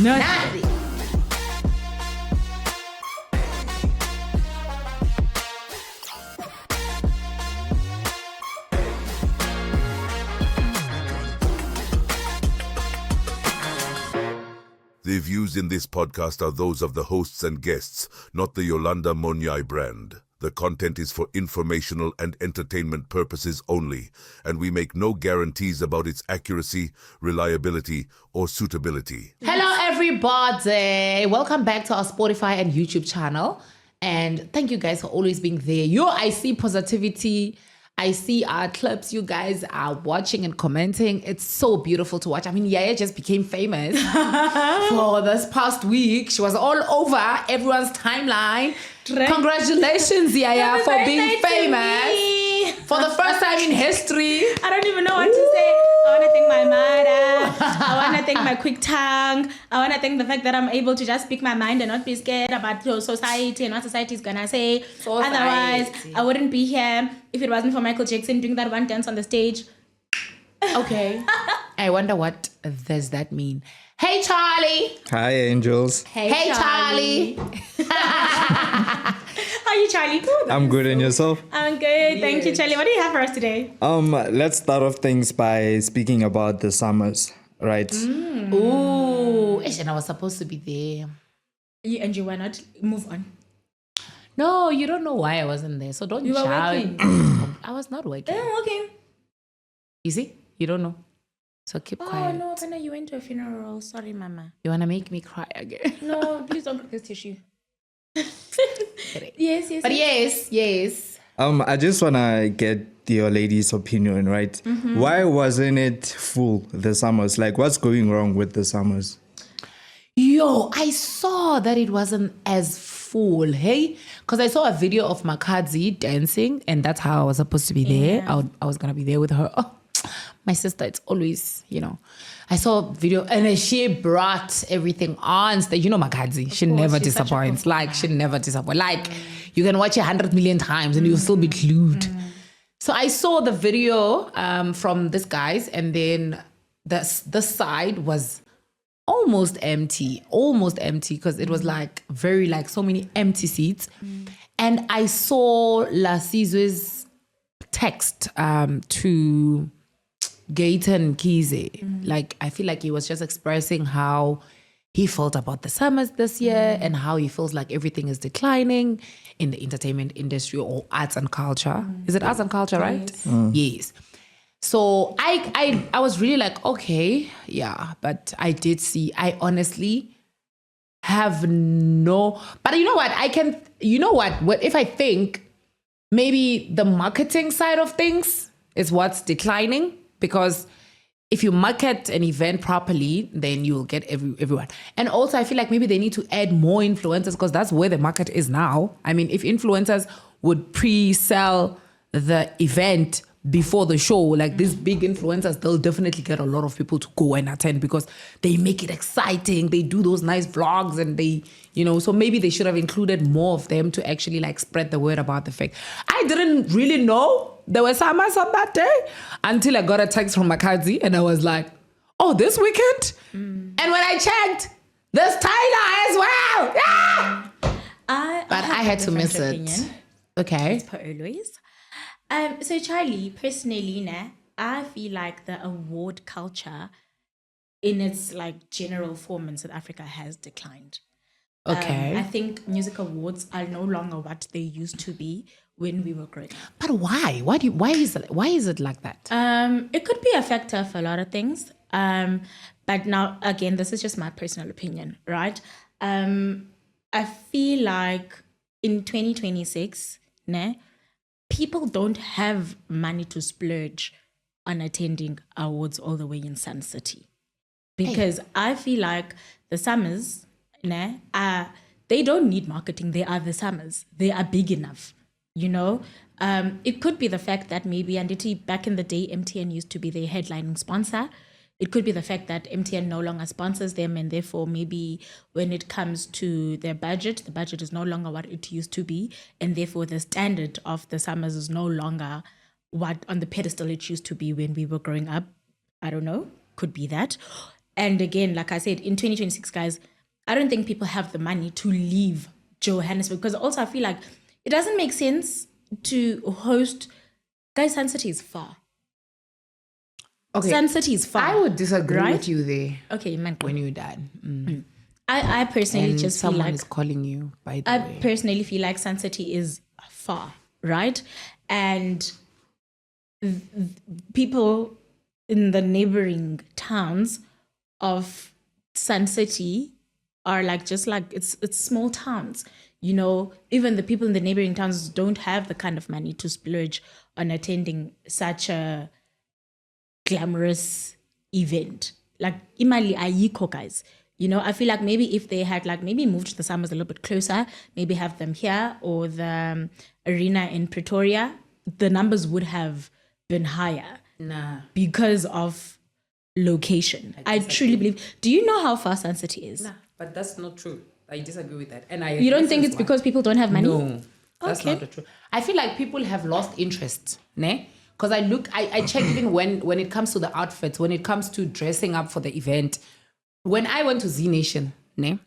Nothing. The views in this podcast are those of the hosts and guests, not the Yolanda Monyai brand. The content is for informational and entertainment purposes only, and we make no guarantees about its accuracy, reliability, or suitability. Hello, everybody. Welcome back to our Spotify and YouTube channel. And thank you guys for always being there. I see positivity. I see our clips you guys are watching and commenting. It's so beautiful to watch. I mean, Yaya just became famous for this past week. She was all over everyone's timeline. Congratulations, Yaya, for being famous for the first time in history. I don't even know what to say. I want to thank my mother. I want to thank my quick tongue. I want to thank the fact that I'm able to just speak my mind and not be scared about society and what society is going to say. Otherwise, I wouldn't be here if it wasn't for Michael Jackson doing that one dance on the stage. Okay. I wonder what does that mean. Hey, Charlie. Hi, angels. Hey, Charlie. How are you, Charlie? I'm good, and yourself? I'm good. Thank you, Charlie. What do you have for us today? Let's start off things by speaking about the summers, right? Ooh. And I was supposed to be there. And you were not. Move on. No, you don't know why I wasn't there. So don't You were shout. working. I was not working. I'm working. You see? You don't know. So keep quiet. Oh, no. Kana, you went to a funeral. Sorry, Mama. You want to make me cry again? No, please don't break this tissue. Yes. But yes. I just want to get your lady's opinion, right? Why wasn't it full, the summers? Like, what's going wrong with the summers? Yo, I saw that it wasn't as full, hey? Because I saw a video of Makadzi dancing, and that's how I was supposed to be there. Yeah. I was going to be there with her. Oh, my sister, it's always, I saw a video, and then she brought everything on stage. Makadzi, she never she's such a disappoints. performer. She never disappoints. Like, you can watch it 100 million times, and you'll still be glued. So I saw the video from this guy's, and then the side was almost empty because it was like very like so many empty seats. And I saw La Sizwe's text to Gayton Kize. Like, I feel like he was just expressing how he felt about the summers this year and how he feels like everything is declining in the entertainment industry or arts and culture. Is it arts and culture, right? Yes. So I was really like, okay, yeah, but I honestly have no, but you know what, what if I think maybe the marketing side of things is what's declining, because if you market an event properly, then you'll get everyone. And also I feel like maybe they need to add more influencers, because that's where the market is now. I mean, if influencers would pre-sell the event before the show, like these big influencers, they'll definitely get a lot of people to go and attend, because they make it exciting. They do those nice vlogs, and they, so maybe they should have included more of them to actually like spread the word about the fact. I didn't really know there were summers on that day until I got a text from Makadzi, and I was like, oh, this weekend? And when I checked, there's Tyla as well. Yeah! But I had to miss it. Okay. Per always. So Charlie, personally, I feel like the award culture in its like general form in South Africa has declined. Okay. I think music awards are no longer what they used to be when we were growing up. But why? Why is it like that? It could be a factor of a lot of things. But now again, this is just my personal opinion, right? I feel like in 2026, people don't have money to splurge on attending awards all the way in Sun City. Because I feel like the summers, they don't need marketing. They are the summers. They are big enough, It could be the fact that maybe, and back in the day, MTN used to be their headlining sponsor. It could be the fact that MTN no longer sponsors them, and therefore maybe when it comes to their budget, the budget is no longer what it used to be, and therefore the standard of the summers is no longer what on the pedestal it used to be when we were growing up. I don't know. Could be that. And again, like I said, in 2026, guys, I don't think people have the money to leave Johannesburg, because also I feel like it doesn't make sense to host. Guys, Sun City is far. Okay. Sun City is far. I would disagree right? with you there. Okay, man. When you're done. I personally And just feel someone like is calling you, by the I way. personally feel like Sun City is far, right? And people in the neighboring towns of Sun City are like just like it's small towns. You know, even the people in the neighboring towns don't have the kind of money to splurge on attending such a glamorous event. Like imali ayiko, guys. You know, I feel like maybe if they had like maybe moved the summers a little bit closer, maybe have them here or the arena in Pretoria, the numbers would have been higher. Nah. Because of location. I truly believe. Do you know how far Sun City is? Nah, but that's not true. I disagree with that. And You don't think it's because people don't have money? No, that's Okay. not the truth. I feel like people have lost interest, ne? Because I check even when it comes to the outfits, when it comes to dressing up for the event. When I went to Zee Nation, ne?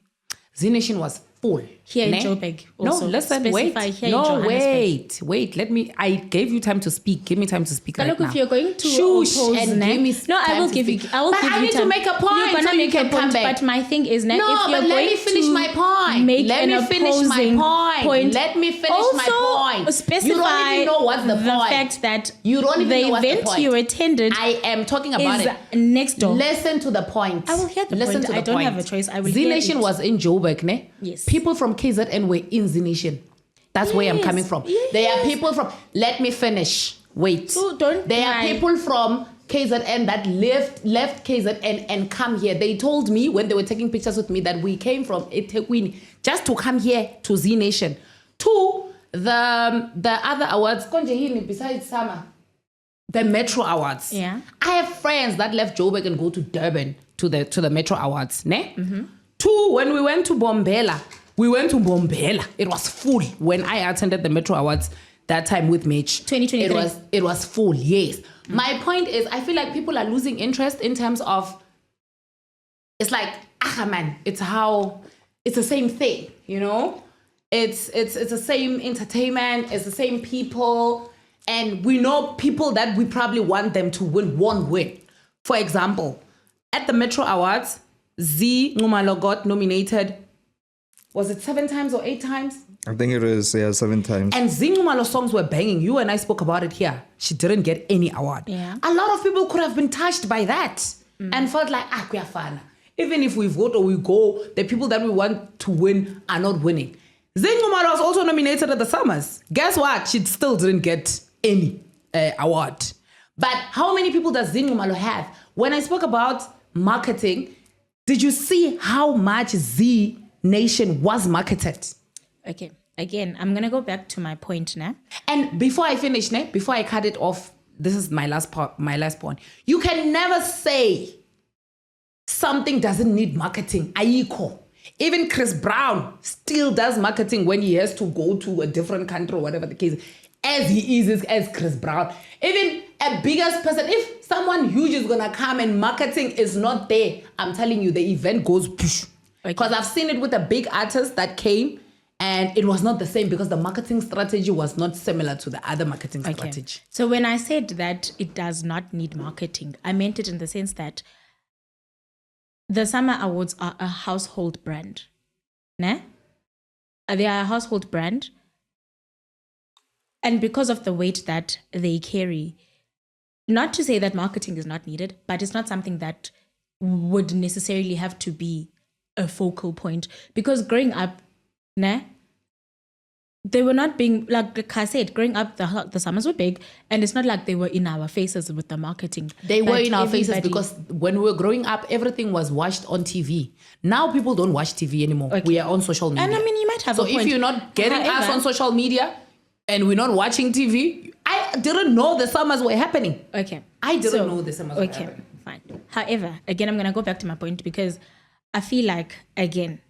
Zee Nation was full. Here in ne? Joburg No, also. listen, Specify wait. here in No, Johannesburg. wait. I gave you time to speak. Give me time to speak But right look, now. if you're going to Shush oppose, and ne? give me No, I time will to give you. speak. I will But give I you need time. to make a point You're gonna so you make can a come point. back. But my thing is, ne, No, if you're but going let me finish to my point. make Let an me finish my opposing point. Let me finish also my point. Specify You don't even know what's the point. fact that You don't even the know what's the event point. you attended I am talking about is it. next door. Listen to the point. I will hear the Listen point. to the I don't point. have a choice. I will Zee hear Nation it. was in Joburg, ne? Yes. People from KZN were in Zee Nation. That's where I'm Yes. coming from. Yes. There are people from. Let me finish. Wait. So don't There lie. are people from KZN that left KZN and come here. They told me when they were taking pictures with me that we came from eThekwini just to come here to Zee Nation. Two, the other awards, konje yini besides summer, the Metro Awards. Yeah. I have friends that left Joburg and go to Durban to the Metro Awards. Ne? Two, when we went to Bombela, it was full. When I attended the Metro Awards that time with Mitch, 2023. it was full. Yes. My point is, I feel like people are losing interest in terms of. It's like man, it's the same thing, you know. It's the same entertainment. It's the same people. And we know people that we probably want them to win won't win. For example, at the Metro Awards, Zee Nxumalo got nominated, was it 7 times or 8 times? I think it was 7 times. And Zee Nxumalo's songs were banging. You and I spoke about it here. She didn't get any award. Yeah. A lot of people could have been touched by that and felt like, kuyafana. Even if we vote or we go, the people that we want to win are not winning. Zee Nxumalo was also nominated at the Summers. Guess what? She still didn't get any award. But how many people does Zee Nxumalo have? When I spoke about marketing, did you see how much Zee Nation was marketed? Okay. Again, I'm gonna go back to my point now. And before I finish, before I cut it off, this is my last point. You can never say something doesn't need marketing. Ayiko. Even Chris Brown still does marketing when he has to go to a different country or whatever the case is, as he is as Chris Brown. Even a biggest person, if someone huge is gonna come and marketing is not there, I'm telling you, the event goes push. Because I've seen it with a big artist that came and it was not the same because the marketing strategy was not similar to the other marketing strategy. So when I said that it does not need marketing, I meant it in the sense that the Summer Awards are a household brand. Ne? They are a household brand. And because of the weight that they carry, not to say that marketing is not needed, but it's not something that would necessarily have to be a focal point. Because growing up, they were not being, like I said, growing up, the summers were big, and it's not like they were in our faces with the marketing. They were But in our faces everybody- because when we were growing up, everything was watched on TV. Now people don't watch TV anymore. Okay. We are on social media. And I mean, you might have so a point. if you're not getting us However- on social media and we're not watching TV, I didn't know the summers were happening. Okay. I didn't know the summers were happening. Fine. However, again, I'm going to go back to my point because I feel like, again,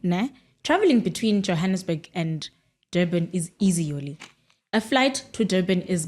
traveling between Johannesburg and Durban is easy, Yoli. A flight to Durban is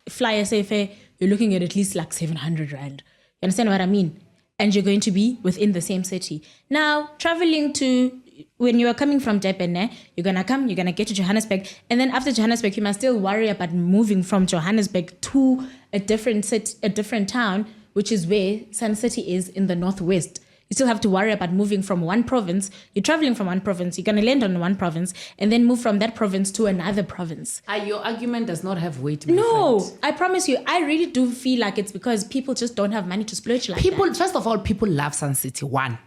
flyer safe, you're looking at least like 700 Rand. You understand what I mean? and you're going to be within the same city. Now, traveling to, when you are coming from Durban, you're going to get to Johannesburg. And then after Johannesburg, you must still worry about moving from Johannesburg to a different city, a different town, which is where Sun City is in the northwest. You still have to worry about moving from one province. You're traveling from one province. You're going to land on one province and then move from that province to another province. Your argument does not have weight, my No, friend. I promise you, I really do feel like it's because people just don't have money to splurge like that. First of all, people love Sun City. One,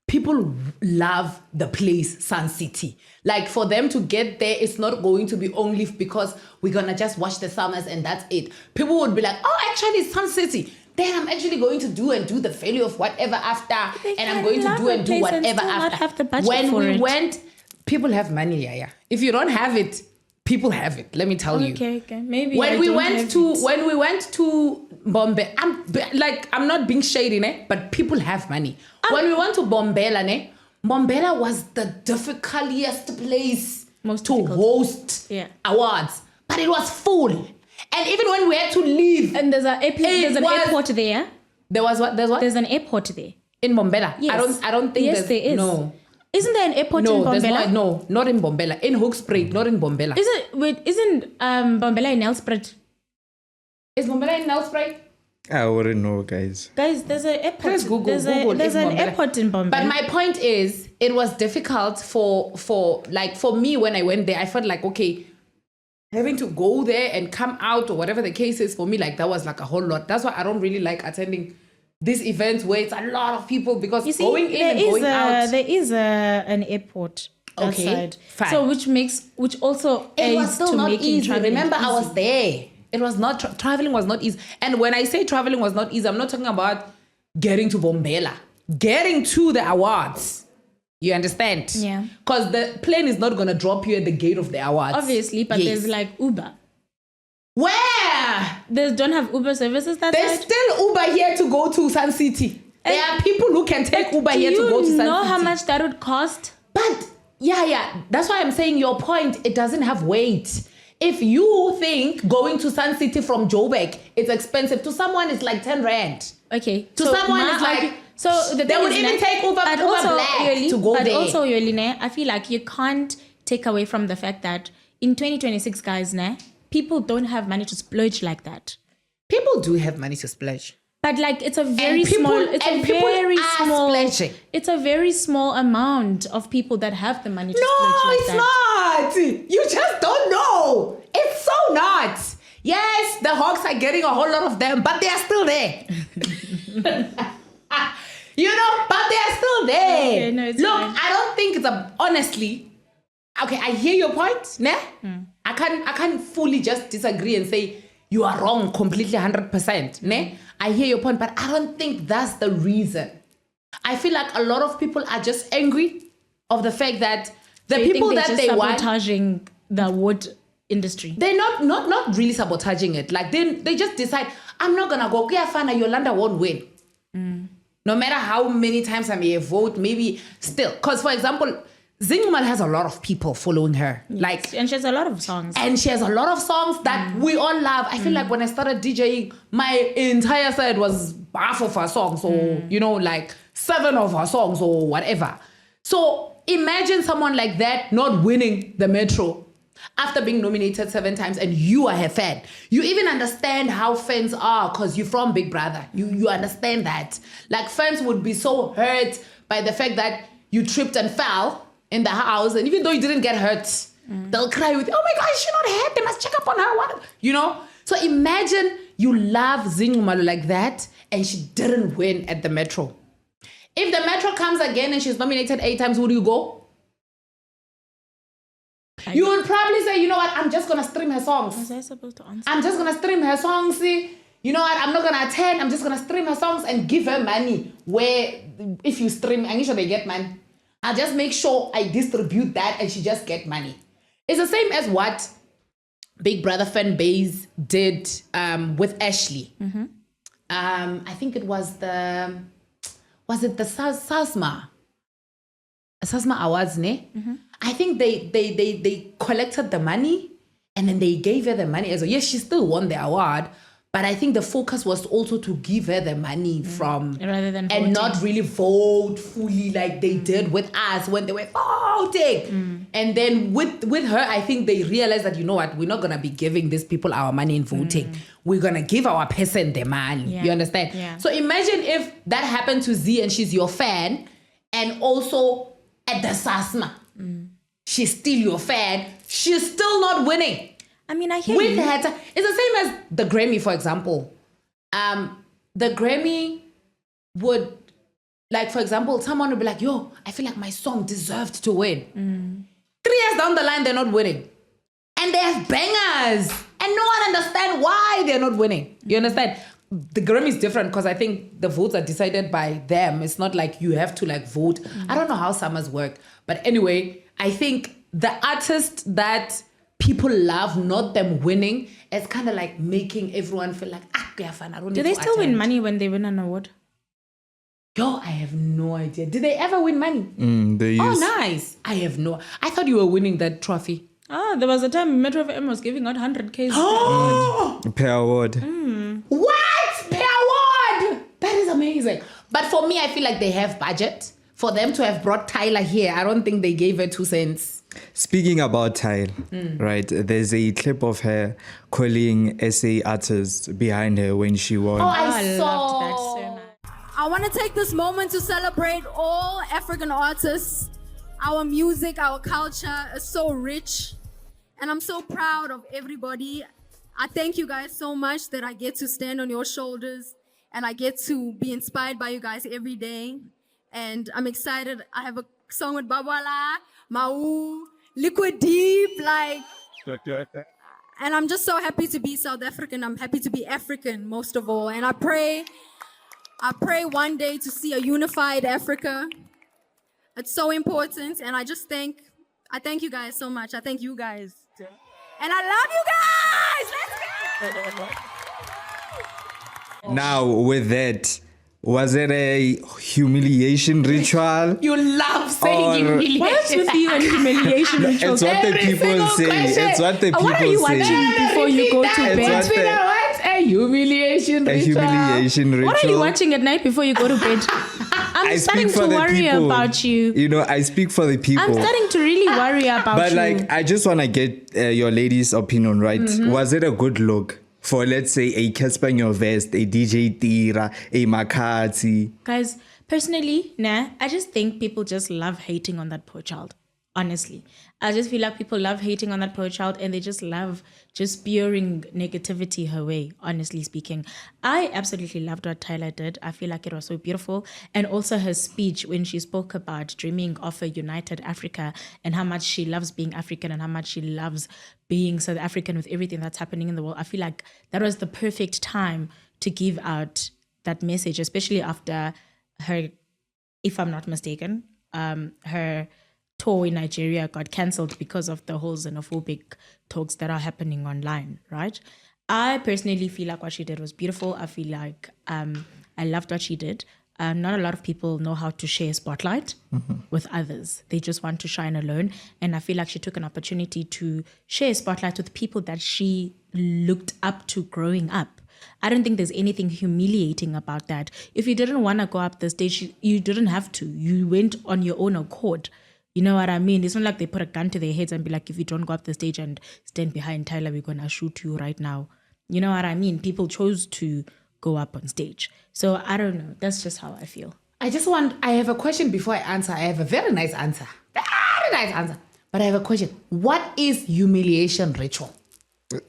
people love the place Sun City. Like for them to get there, it's not going to be only because we're going to just watch the summers and that's it. People would be like, oh, actually it's Sun City. Then I'm actually going to do the value of whatever after, and I'm going to do whatever after. Have the budget when for we it. went, people have money, yeah. If you don't have it, people have it. Let me tell you. Okay. Maybe When we went to Bombay, I'm not being shady, but people have money. When we went to Bombela, Bombela was the difficultiest place to host awards, but it was full. And even when we had to leave, and there's an airport there. There was what? There's an airport there In Bombela? Yes. I don't think yes, there is. No. Isn't there an airport in Bombela? No, not in Bombela. In Hoogspruit, not in Bombela. Isn't Bombela in Nelspruit? Is Bombela in Nelspruit? I wouldn't know, guys. Guys, there's an airport. Please Google. There's an airport in Bombela. But my point is, it was difficult for me when I went there. I felt like, okay, having to go there and come out or whatever the case is, for me, like that was like a whole lot. That's why I don't really like attending these events where it's a lot of people, because going in and going out. There is an airport outside. Fine. So which also It was aids still to not making easy. traveling Remember, easy. I was there. It was not, traveling was not easy. And when I say traveling was not easy, I'm not talking about getting to Bombela. Getting to the awards. You understand? Yeah. Because the plane is not going to drop you at the gate of the awards. Obviously, but Yes. there's like Uber. Where? They don't have Uber services that There's side? still Uber here to go to Sun City. There are people who can take Uber here to go to Sun City. Do you know how much that would cost? But yeah. That's why I'm saying your point, it doesn't have weight. If you think going to Sun City from Joburg, it's expensive, to someone it's like 10 rand. Okay. To someone it's like, they would even take Uber Black to go there. But also, Yoline, I feel like you can't take away from the fact that in 2026, guys, people don't have money to splurge like that. People do have money to splurge. But like it's a very people- small, it's and a people very are small, splurging. it's a very small amount of people that have the money to No, splurge like it's that. not. You just don't know. It's so not. Yes, the Hawks are getting a whole lot of them, but they are still there. But they are still there. Okay, no, it's Look, fine. I don't think it's honestly, okay, I hear your point, I can't fully just disagree and say you are wrong completely 100%, I hear your point, but I don't think that's the reason. I feel like a lot of people are just angry of the fact that the So you people think that they're they just want, sabotaging the wood industry. they're not really sabotaging it. Like they just decide, I'm not gonna go. Kuyafana, Yolanda won't win. No matter how many times I may vote, maybe still. Because for example, Zee Nxumalo has a lot of people following her. Like, And she has a lot of songs. and she has a lot of songs that we all love. I feel like when I started DJing, my entire set was half of her songs, or like 7 of her songs, or whatever. So imagine someone like that not winning the Metro after being nominated 7 times, and you are her fan. You even understand how fans are, because you're from Big Brother. You understand that. Like, fans would be so hurt by the fact that you tripped and fell in the house, and even though you didn't get hurt, they'll cry with, oh my God, she's not hurt, they must check up on her. What? So imagine you love Zee Nxumalo like that, and she didn't win at the Metro. If the Metro comes again and she's nominated 8 times, would you go? You would probably say, you know what, I'm just going to stream her songs. Was I supposed to answer? I'm just going to stream her songs. See? You know what, I'm not going to attend. I'm just going to stream her songs and give her money. Where if you stream, I'm sure they get money. I'll just make sure I distribute that and she just get money. It's the same as what Big Brother fan base did with Ashley. I think it was the SASMA Awards, I think they collected the money and then they gave her the money as well. Yes, she still won the award, But I think the focus was also to give her the money from rather than and voting. not really vote fully like they did with us when they were voting. And then with her, I think they realized that, you know what, we're not gonna be giving these people our money in voting. We're gonna give our person the money. Yeah. You understand? Yeah. So imagine if that happened to Zee and she's your fan, and also at the SASMA, she's still your fan. She's still not winning. I mean, I hear With you. her, it's the same as the Grammy, for example. The Grammy would, like, for example, someone would be like, yo, I feel like my song deserved to win. 3 years down the line, they're not winning. And they have bangers. And no one understands why they're not winning. You understand? The Grammy is different because I think the votes are decided by them. It's not like you have to like vote. I don't know how summers work. But anyway, I think the artist that people love, not them winning, it's kind of like making everyone feel like, I don't need Do they to still win attend. money when they win an award? Yo, I have no idea. Did they ever win money? They Oh, use nice. I have no. I thought you were winning that trophy. Ah, there was a time Metro FM was giving out 100K. per award. What? Per award! That is amazing. But for me, I feel like they have budget. For them to have brought Tyla here, I don't think they gave her 2 cents. Speaking about Tyla, right? There's a clip of her calling SA artists behind her when she won. Oh, I I saw. loved that so much. I want to take this moment to celebrate all African artists. Our music, our culture is so rich, and I'm so proud of everybody. I thank you guys so much that I get to stand on your shoulders and I get to be inspired by you guys every day. And I'm excited. I have a song with Babala, Mau, Liquid Deep, like, and I'm just so happy to be South African. I'm happy to be African most of all. And I pray one day to see a unified Africa. It's so important. And I thank you guys so much. I thank you guys. And I love you guys. Let's go. Now, with that, was it a humiliation ritual? You love saying Or- humiliation. What's with you and humiliation rituals? It's what the Every people single say. question. It's what the people What are you say. watching before you go to It's bed? what the- What? A humiliation A ritual. humiliation ritual. What are you watching at night before you go to bed? I'm I starting speak for to the worry people. about you. You know, I speak for the people. I'm starting to really worry about But you. like, I just want to get your ladies' opinion, right? Was it a good look for, let's say, a Casper Vest, a DJ Tira, a Makati? Guys, personally, I just think people just love hating on that poor child. Honestly, I just feel like people love hating on that poor child and they just love just spewing negativity her way, honestly speaking. I absolutely loved what Tyla did. I feel like it was so beautiful. And also her speech when she spoke about dreaming of a united Africa and how much she loves being African and how much she loves being South African with everything that's happening in the world. I feel like that was the perfect time to give out that message, especially after her, if I'm not mistaken, her tour in Nigeria got cancelled because of the whole xenophobic talks that are happening online, right? I personally feel like what she did was beautiful. I feel like I loved what she did. Not a lot of people know how to share spotlight with others. They just want to shine alone. And I feel like she took an opportunity to share spotlight with people that she looked up to growing up. I don't think there's anything humiliating about that. If you didn't want to go up the stage, you didn't have to. You went on your own accord. You know what I mean? It's not like they put a gun to their heads and be like, if you don't go up the stage and stand behind Tyla, we're going to shoot you right now. You know what I mean? People chose to go up on stage. So I don't know. That's just how I feel. I have a question before I answer. I have a very nice answer. Very nice answer. But I have a question. What is humiliation ritual?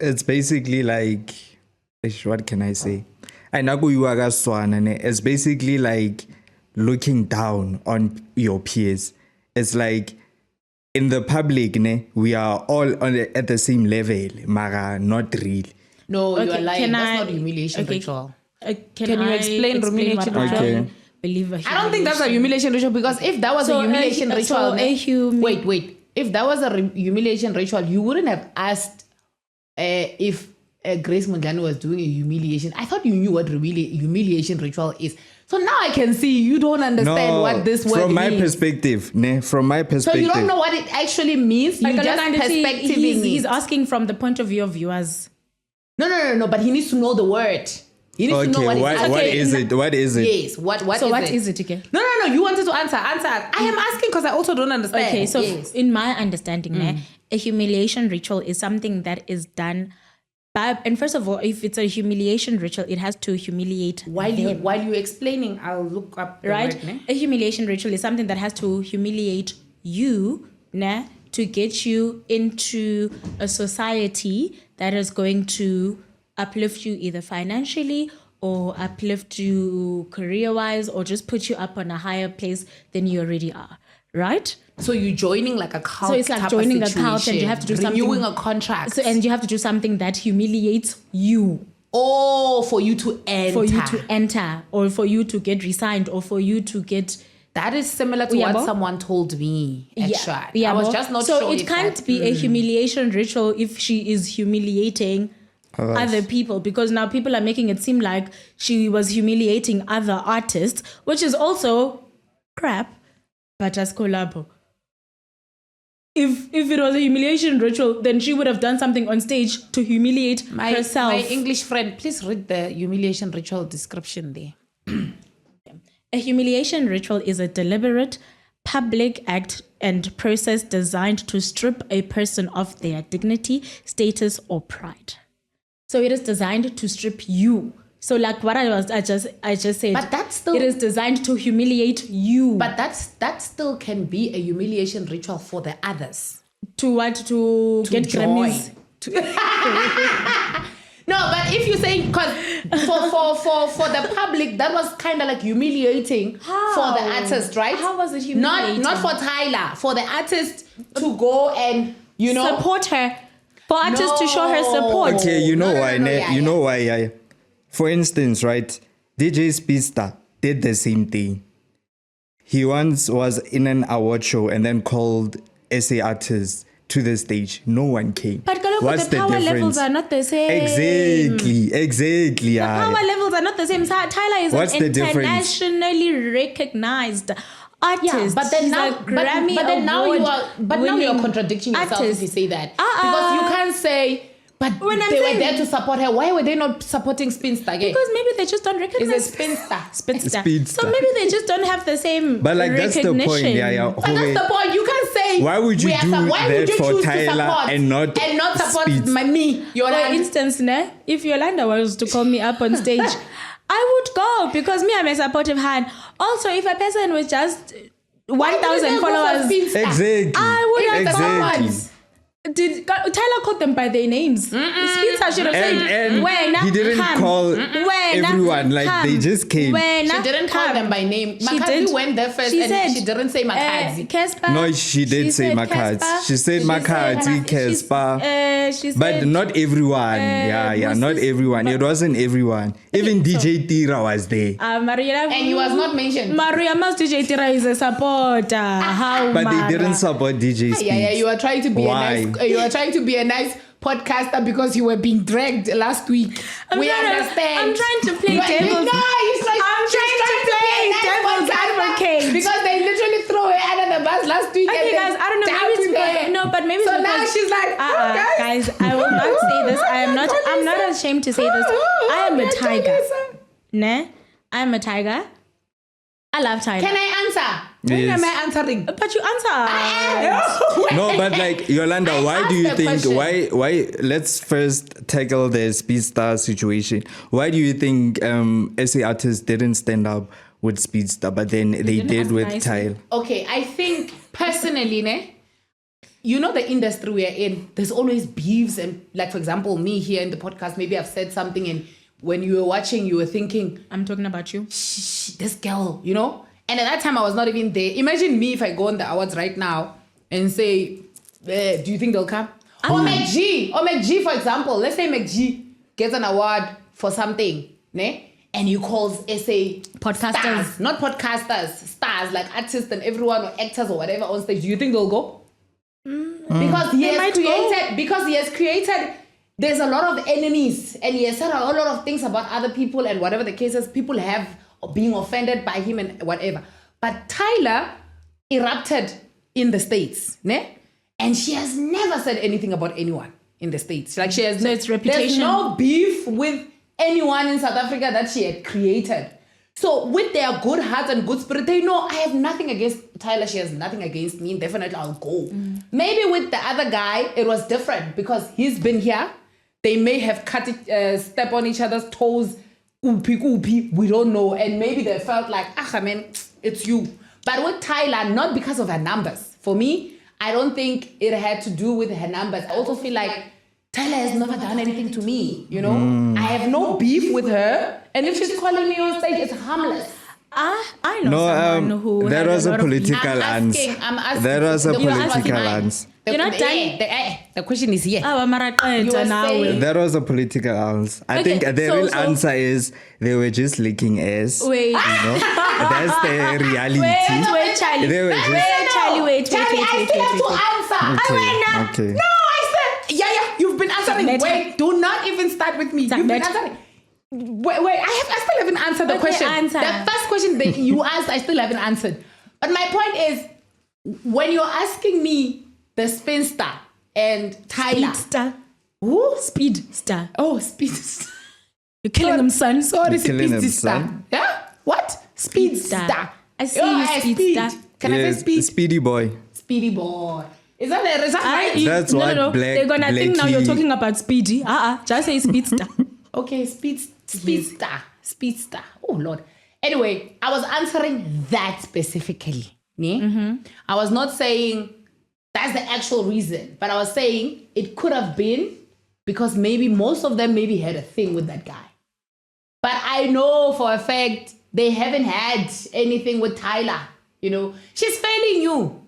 It's basically like, what can I say? It's basically like looking down on your peers. It's like in the public, we are all at the same level, mara not real. No, you Okay, are lying. can That's I- not humiliation okay, ritual. Can you I explain humiliation what I ritual? believe I don't think that's a humiliation ritual because if that was So, a humiliation so ritual, a wait. If that was a humiliation ritual, you wouldn't have asked if Grace Mundlane was doing a humiliation. I thought you knew what humiliation ritual is. So now I can see you don't understand what this word from my means. perspective, from my So perspective. you don't know what it actually means. You just perspectiving he's it. asking from the point of view of viewers. No. But he needs to know the word. He needs to know what what is it? What is it? Yes. What is it again? No. You wanted to answer. I am asking because I also don't understand. Okay, so in my understanding, a humiliation ritual is something that is done by, and first of all, if it's a humiliation ritual, it has to humiliate While them. you're explaining, I'll look up the Right? word, A humiliation ritual is something that has to humiliate you, to get you into a society that is going to uplift you either financially or uplift you career-wise or just put you up on a higher place than you already are, right? So you're joining like a cult. So it's like type joining of a cult and you have to do something. renewing a contract. So, and you have to do something that humiliates you. Or for you to enter. For you to enter, or for you to get resigned, or for you to get... That is similar to what someone told me, actually. I was just not sure. So it can't be a humiliation ritual if she is humiliating other people, because now people are making it seem like she was humiliating other artists, which is also crap. But as collabo, if it was a humiliation ritual, then she would have done something on stage to humiliate herself. My English friend, please read the humiliation ritual description there. A humiliation ritual is a deliberate public act and process designed to strip a person of their dignity, status, or pride. So it is designed to strip you. So like what I just said. But that's still... It is designed to humiliate you. But that still can be a humiliation ritual for the others. To what? To get join. Grammys. No, but if you say, because for the public, that was kind of like humiliating for the artist, right? How was it humiliating? Not for Tyla, for the artist to go and, support her. For artists to show her support. Okay, you know why. For instance, right, DJ Speedster did the same thing. He once was in an award show and then called SA artists to the stage. No one came. But the power levels are not the same. Exactly. The power levels are not the same. Tyla is an internationally recognized artist. Yeah, but then now you are contradicting yourself if you say that. Because you can't say, but they were there to support her. Why were they not supporting Spinster again? Because maybe they just don't recognize. Is it Spinster? So maybe they just don't have the same But like that's the point. Yeah. But that's the point. You can't say. Why would you do that for Tyla and not support me? Yolanda. For instance, if Yolanda was to call me up on stage, I would go because me, I'm a supportive hand. Also, if a person was just 1,000 followers, exactly. I would have Tyla called them by their names. Spitzer should have said, he didn't call everyone, like they just came. She didn't call them by name. Makazi went there first and she didn't say Makazi. No, she did say Makazi. She said Makazi, Kespa. But not everyone. Not everyone. It wasn't everyone. Even DJ Tira was there. And he was not mentioned. Mariama's DJ Tira is a supporter. But they didn't support DJ Speed. Yeah, you are trying to be you are trying to be a nice podcaster because you were being dragged last week. We understand. I'm trying to play devil's advocate. Because they literally threw her under the bus last week. Okay, guys, I don't know. Maybe so now she's like, guys, I will not say this. I'm not ashamed to say this. I am a tiger. I am a tiger. I love Tyla. Can I answer? Yes. When am I answering? But you answer. No, but like Yolanda, why do you think why let's first tackle the Speedstar situation. Why do you think SA artists didn't stand up with Speedstar, but then they did with Tyla? Okay, I think personally, you know the industry we are in, there's always beefs, and like for example, me here in the podcast, maybe I've said something and when you were watching, you were thinking, I'm talking about you. This girl, And at that time, I was not even there. Imagine me if I go on the awards right now and say, do you think they'll come? Or McG, for example. Let's say McG gets an award for something, and he calls SA podcasters. Stars, not podcasters, stars, like artists and everyone or actors or whatever on stage. Do you think they'll go? Because he has created... There's a lot of enemies and he has said a whole lot of things about other people and whatever the case is, people have being offended by him and whatever. But Tyla erupted in the States, and she has never said anything about anyone. in the States. Like she has So it's there's reputation. no beef with anyone in South Africa that she had created. So with their good heart and good spirit, they know I have nothing against Tyla. She has nothing against me. Definitely I'll go. Maybe with the other guy, it was different because he's been here. They may have step on each other's toes. We don't know. And maybe they felt like, I mean, it's you. But with Tyla, not because of her numbers. For me, I don't think it had to do with her numbers. I also feel like Tyla has never done anything to me, you know? I have no beef with her. And if she's calling me on stage, it's harmless. I know someone who there had was a lot of beef. political answer. I'm asking. There was a The question was political mine. answer. You're not done. The question is here. Oh, You were now. saying- There was a political answer. I Okay, think the so- real so- answer is they were just licking ass. Wait. You know? That's the reality. Wait, Charlie. They were just- Wait, Charlie, I still have to answer. Okay. No, I said, yeah, you've been answering. Submit. Wait, do not even start with me. You've been Submit. answering. Wait, I still haven't answered the Okay, question. answer. The first question that you asked, I still haven't answered. But my point is, when you're asking me the spinster and Tyla. Speedster. Who? Speedster. Oh, speedster. You're killing them, son. Sorry, You're killing him, speedster. son. Yeah? What? Speedster. I see you, speedster. Speed. Can I Yes, say speed? Speedy boy. Speedy boy. Is that right? That's what no. Black- They're gonna think now you're Blackie- talking about Speedy. Just say Speedster. Okay, speedster. Oh Lord. Anyway, I was answering that specifically. Yeah? I was not saying that's the actual reason, but I was saying it could have been because maybe most of them maybe had a thing with that guy. But I know for a fact they haven't had anything with Tyla. You know, she's fairly new.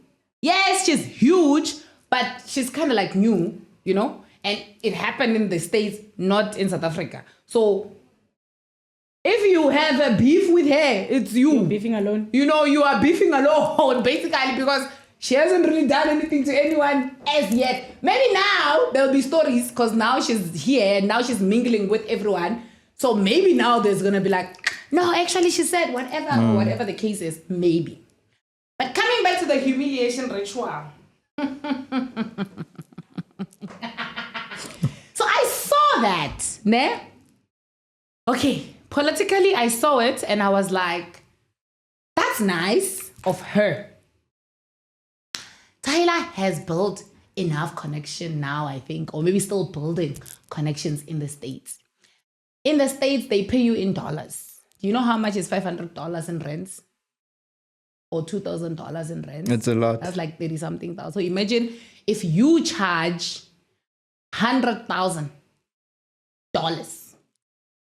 Yes, she's huge, but she's kind of like new, you know, and it happened in the States, not in South Africa. So if you have a beef with her, it's you. Beefing alone. You know, you are beefing alone, basically, because she hasn't really done anything to anyone as yet. Maybe now there'll be stories because now she's here, now she's mingling with everyone. So maybe now there's going to be like, no, actually she said whatever, or whatever the case is, maybe. But coming back to the humiliation ritual. So I saw that, ne? Okay, politically I saw it and I was like, that's nice of her. Tyla has built enough connection now, I think, or maybe still building connections in the States. In the States, they pay you in dollars. Do you know how much is $500 in rents? Or $2,000 in rent. It's a lot. That's like 30-something thousand. So imagine if you charge $100,000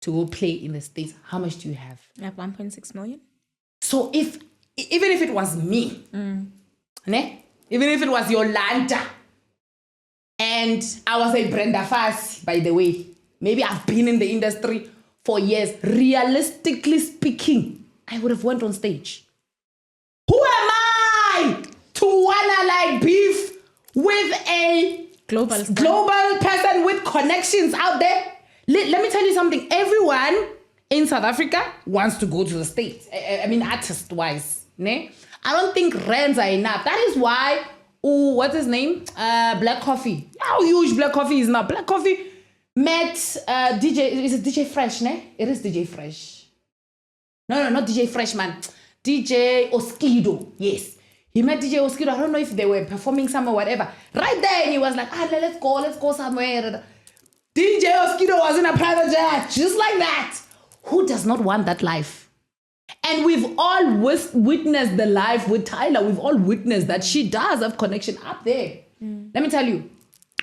to go play in the States, how much do you have? Like 1.6 million? So even if it was me, ne? Even if it was Yolanda, and I was a Brenda Fassie, by the way, maybe I've been in the industry for years, realistically speaking, I would have went on stage. Who am I to wanna like beef with a Global person with connections out there? Let me tell you something. Everyone in South Africa wants to go to the States. I mean, artist-wise, ne? I don't think rents are enough. That is why, what's his name? Black Coffee. How huge Black Coffee is now. Black Coffee met DJ. Is it DJ Fresh, ne? It is DJ Fresh. No, not DJ Fresh, man. DJ Oskido, yes. He met DJ Oskido. I don't know if they were performing somewhere, whatever. Right there, and he was like, let's go somewhere. DJ Oskido was in a private jet, just like that. Who does not want that life? And we've all witnessed the life with Tyla. We've all witnessed that she does have connection up there. Let me tell you,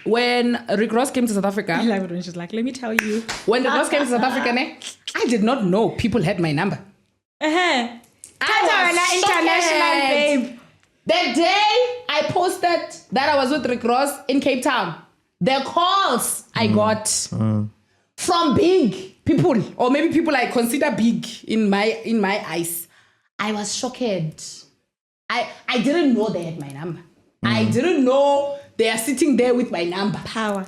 when Rick Ross came to South Africa, I love it when she's like, let me tell you. when Rick Ross came to South Africa, I did not know people had my number. International babe. The day I posted that I was with Rick Ross in Cape Town, the calls I got from big people, or maybe people I consider big in my eyes, I was shocked. I didn't know they had my number. I didn't know they are sitting there with my number. Power.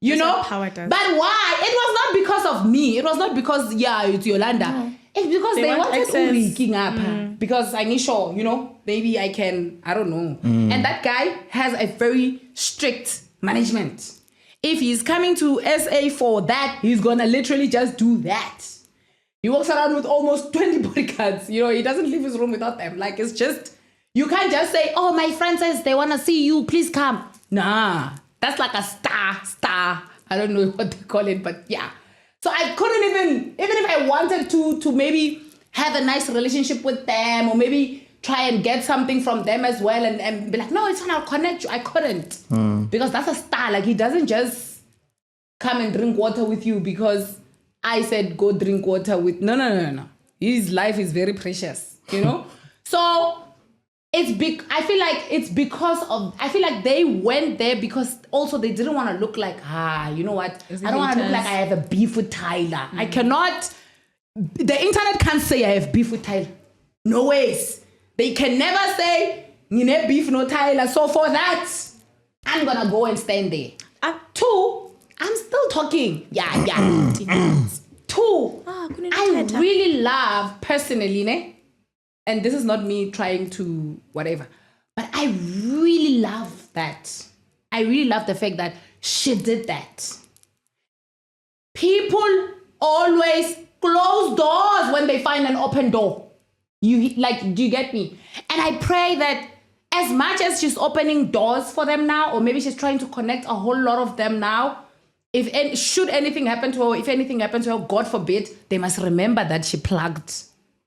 You That's know? what power does. But why? It was not because of me. It was not because, it's Yolanda. No. It's because they wanted Uriking up. Because I need sure, maybe I can, I don't know. And that guy has a very strict management. If he's coming to SA for that, he's gonna literally just do that. He walks around with almost 20 bodyguards. You know, he doesn't leave his room without them. Like, it's just, you can't just say, oh, my friend says they wanna see you, please come. Nah, that's like a star. I don't know what they call it, but yeah. So I couldn't even if I wanted to maybe have a nice relationship with them or maybe try and get something from them as well and be like, no, it's fine, I'll connect you. I couldn't. Because that's a star. Like, he doesn't just come and drink water with you because I said go drink water with... No. His life is very precious, you know? So it's big. I feel like they went there because also they didn't want to look like, you know what? I don't want to look like I have a beef with Tyla. I cannot... The internet can't say I have beef with Tyla. No ways. They can never say, you have beef no Tyla. So for that, I'm going to go and stand there. Two, I'm still talking. Yeah. Two, I really love, personally, and this is not me trying to whatever, but I really love that. I really love the fact that she did that. People always close doors when they find an open door. Do you get me? And I pray that as much as she's opening doors for them now, or maybe she's trying to connect a whole lot of them now, should anything happen to her, if anything happens to her, God forbid, they must remember that she plugged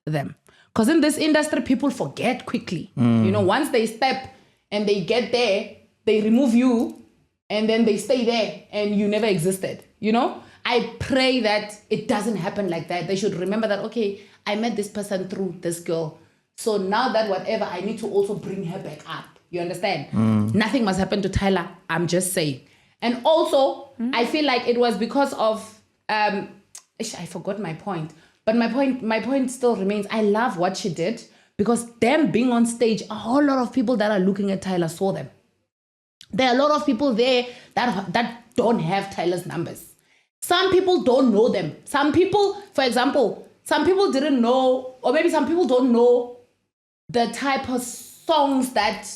them. Because in this industry, people forget quickly. You know, once they step and they get there, they remove you and then they stay there and you never existed, you know? I pray that it doesn't happen like that. They should remember that, okay, I met this person through this girl. So now that whatever, I need to also bring her back up. You understand? Nothing must happen to Tyla. I'm just saying. And also, I feel like it was because of, I forgot my point. But my point still remains. I love what she did because them being on stage, a whole lot of people that are looking at Tyla saw them. There are a lot of people there that don't have Tyla's numbers. Some people don't know them. Some people, for example, some people didn't know, or maybe some people don't know the type of songs that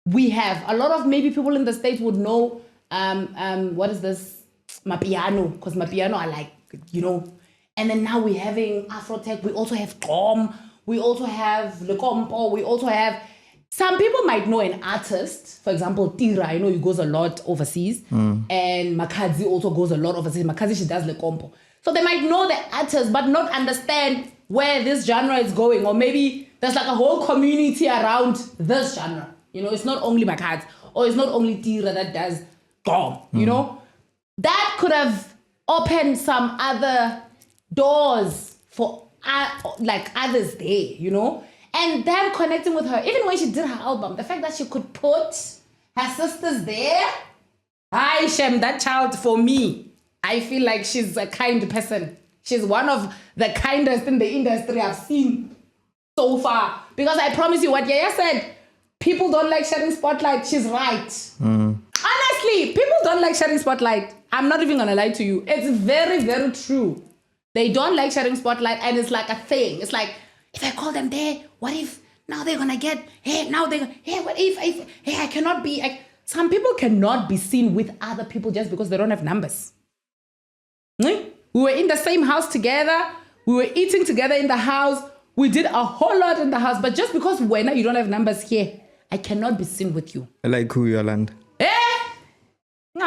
we have. A lot of maybe people in the States would know, what is this? Mapiano, because Mapiano I like, you know. And then now we're having Afrotech. We also have Tom. We also have Le Compo. We also have... Some people might know an artist. For example, Tira, I know he goes a lot overseas. And Makazi also goes a lot overseas. Makazi, she does Le Compo. So they might know the artist, but not understand where this genre is going. Or maybe there's like a whole community around this genre. You know, it's not only Makazi. Or it's not only Tira that does Tom. You know? That could have opened some other doors for like others there, you know? And them connecting with her, even when she did her album, the fact that she could put her sisters there, I shame that child for me. I feel like she's a kind person. She's one of the kindest in the industry I've seen so far. Because I promise you what Yaya said, people don't like sharing spotlight. She's right. Honestly, people don't like sharing spotlight. I'm not even going to lie to you. It's very, very true. They don't like sharing spotlight, and it's like a thing. It's like, if I call them there, what if now they're gonna get, what if I cannot be, some people cannot be seen with other people just because they don't have numbers. We were in the same house together, we were eating together in the house, we did a whole lot in the house, but just because when you don't have numbers here, I cannot be seen with you. Like who, Yolanda? You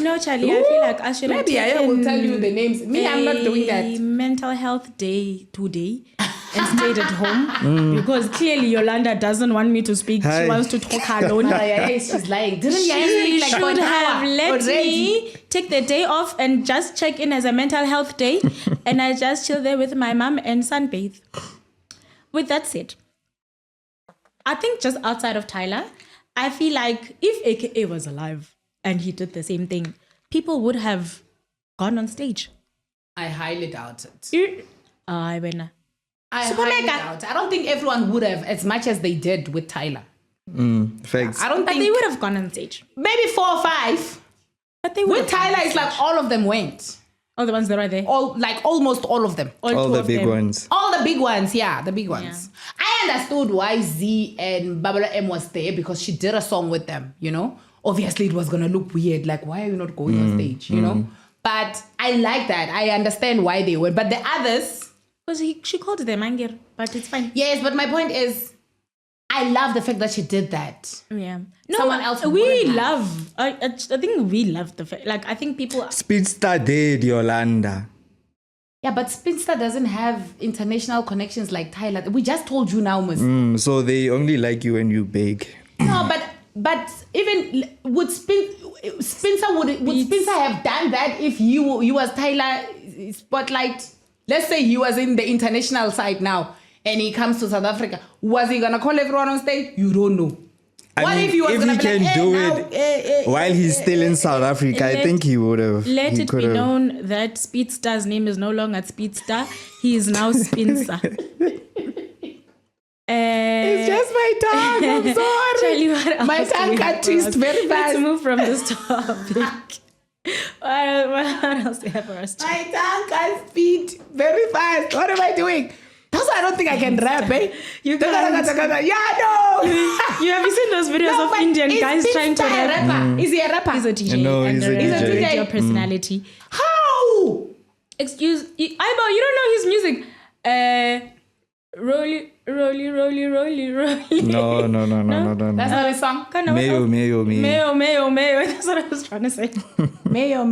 know, Charlie, I feel like I should have maybe I will tell you the names. Me, I'm not doing that. Mental health day today and stayed at home because clearly Yolanda doesn't want me to speak. Hi. She wants to talk alone. She's lying. Didn't She you like should have let me take the day off and just check in as a mental health day, and I just chill there with my mom and sunbathe. With that said, I think just outside of Tyla, I feel like if AKA was alive and he did the same thing, people would have gone on stage. I highly doubt it. I highly doubt it. I don't think everyone would have as much as they did with Tyla. Facts. I don't But think they would have gone on stage. maybe 4 or 5. But they would With Tyla, it's like all of them went. all the ones that are there. Almost all of them. All two the of big them. ones. All the big ones, yeah, the big ones. I understood why Zee and Babala M was there because she did a song with them, you know? obviously it was gonna look weird. Like, why are you not going on stage? You know. But I like that. I understand why they went. But the others, Because she called them anger, but it's fine. yes. But my point is, I love the fact that she did that. Yeah. No, Someone else we wouldn't have. love. I think we love the fact. Like, I think people. Speedster did Yolanda. Yeah, but Spinster doesn't have international connections like Tyla. We just told you now, Miss. So they only like you when you beg. No, but even would Spencer have done that if you was Tyla Spotlight? Let's say he was in the international side now and he comes to South Africa. Was he gonna call everyone on stage? You don't know. I mean, if he was if gonna he be can like, do now, it while he's still in South Africa, I think he would have. Let he it could be have. known that Speedstar's name is no longer Speedstar. He is now Spinster. It's just my tongue. I'm sorry. Charlie, what else My do tongue we got have for twist us? very Let's fast. move from this topic. What else do you have for us? My tongue can speed very fast. What am I doing? That's why I don't think I can rap, eh? You can't. Yeah, no. You have you seen those videos No, of but Indian is guys trying to Spinster a rap? rapper? Is he a rapper? He's a DJ No, and he's a a DJ. radio personality. How? Excuse, Ibo, you don't know his music. Rolly. No. That's not his song. Mayo. That's what I was trying to say. Mayo.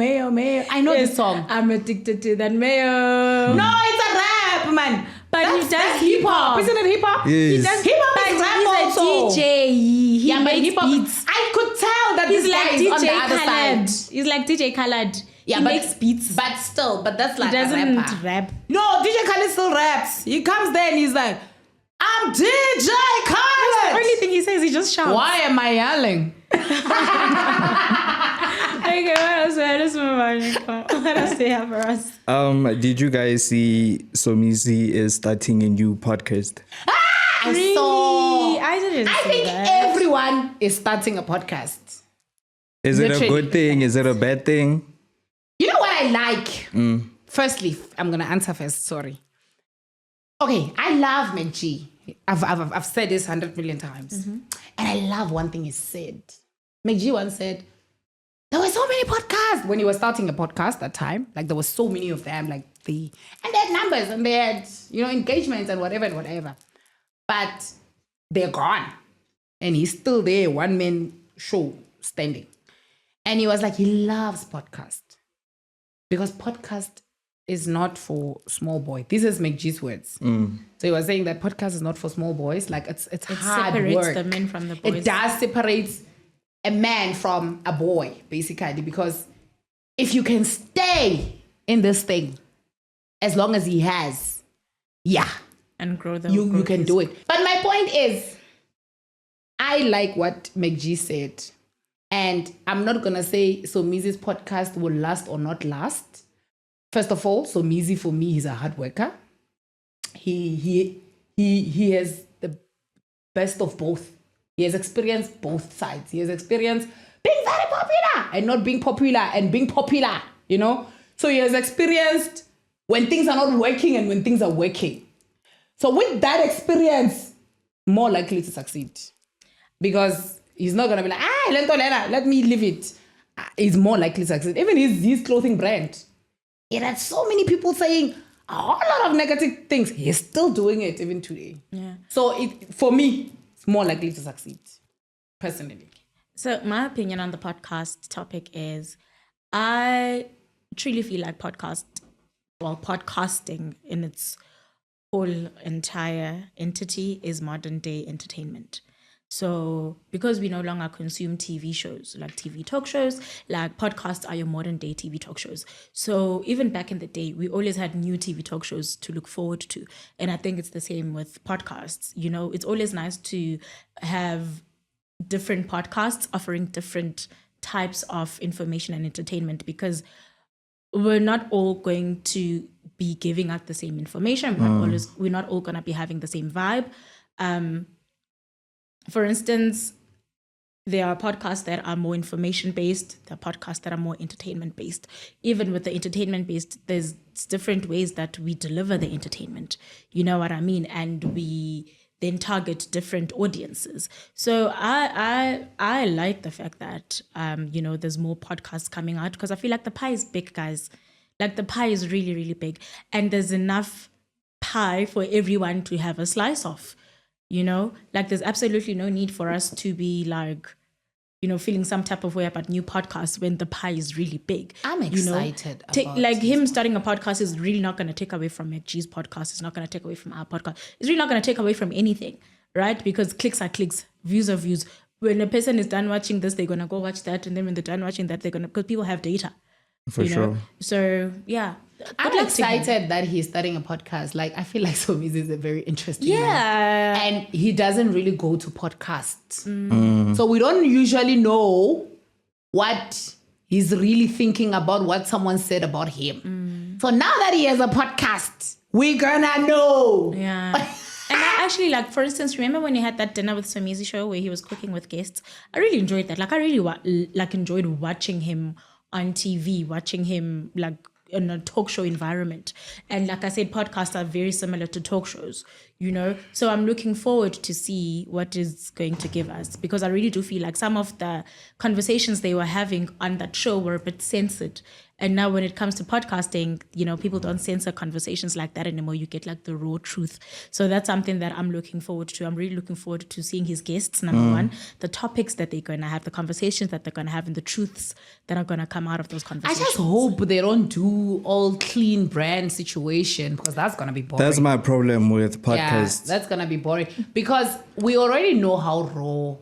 I know this song. I'm addicted to that mayo. No, it's a rap, man. But he does hip hop. Isn't it hip hop? Yes. He does hip hop. But Is rap he's also. a DJ. He Yeah, but makes hip hop. beats. I could tell that He's this like guy is on the DJ other Khaled. side. He's like DJ Khaled. Yeah, he but makes beats. But still, that's He like a doesn't rapper. rap. No, DJ Khaled still raps. He comes there and he's like, I'm DJ The Khaled. only thing he says, he just shouts. Why am I yelling? Okay, what else? Let's move on. What else do you have for us? Did you guys see Somizi is starting a new podcast? I saw. I didn't I see think that. everyone is starting a podcast. Is it a Literally. good thing? Is it a bad thing? You know what I like? Firstly, I'm gonna answer first. Sorry. Okay, I love McG. I've said this 100 million times, and I love one thing he said. McG once said there were so many podcasts when he was starting a podcast that time. Like there were so many of them. And they had numbers and they had engagements and whatever. But they're gone, and he's still there, one man show standing. And he was like, he loves podcast because podcast is not for small boy. This is McG's words. So he was saying that podcast is not for small boys. Like it's hard separates work. the men from the boys. It does separate a man from a boy, basically, because if you can stay in this thing as long as he has, and grow the you can do it. But my point is, I like what McG said. And I'm not going to say Somizi's podcast will last or not last. First of all, Somizi, for me, he's a hard worker. He has the best of both. He has experienced both sides. He has experienced being very popular and not being popular and being popular, So he has experienced when things are not working and when things are working. So with that experience, more likely to succeed. Because he's not going to be like, let me leave it. He's more likely to succeed. Even his clothing brand. It had so many people saying a whole lot of negative things. He's still doing it even today. Yeah. So for me, it's more likely to succeed, personally. So my opinion on the podcast topic is I truly feel like podcasting in its whole entire entity is modern day entertainment. So because we no longer consume TV shows, like TV talk shows, like podcasts are your modern day TV talk shows. So even back in the day, we always had new TV talk shows to look forward to. And I think it's the same with podcasts. It's always nice to have different podcasts offering different types of information and entertainment, because we're not all going to be giving out the same information. We're not all going to be having the same vibe. For instance, there are podcasts that are more information-based. There are podcasts that are more entertainment-based. Even with the entertainment-based, there's different ways that we deliver the entertainment. You know what I mean? And we then target different audiences. So I like the fact that there's more podcasts coming out, because I feel like the pie is big, guys. Like the pie is really, really big, and there's enough pie for everyone to have a slice of. Like there's absolutely no need for us to be like, feeling some type of way about new podcasts when the pie is really big. I'm excited about like it. him starting a podcast is really not going to take away from McG's podcast. It's not going to take away from our podcast. It's really not going to take away from anything, right? Because clicks are clicks, views are views. When a person is done watching this, they're going to go watch that. And then when they're done watching that, because people have data. For sure. So, yeah. I'm excited that he's starting a podcast. Like, I feel like Somizi is a very interesting man. Yeah. And he doesn't really go to podcasts. So we don't usually know what he's really thinking about what someone said about him. So now that he has a podcast, we're gonna know. Yeah. And I actually, like, for instance, remember when he had that dinner with Somizi show where he was cooking with guests? I really enjoyed that. Like, I really enjoyed watching him on TV, watching him like in a talk show environment. And like I said, podcasts are very similar to talk shows, So I'm looking forward to see what is going to give us, because I really do feel like some of the conversations they were having on that show were a bit censored. And now when it comes to podcasting, people don't censor conversations like that anymore. You get like the raw truth. So that's something that I'm looking forward to. I'm really looking forward to seeing his guests, number one, the topics that they're going to have, the conversations that they're going to have, and the truths that are going to come out of those I conversations. just hope they don't do all clean brand situation, because that's going to be boring. That's my problem with podcasts. Yeah, that's going to be boring, because we already know how raw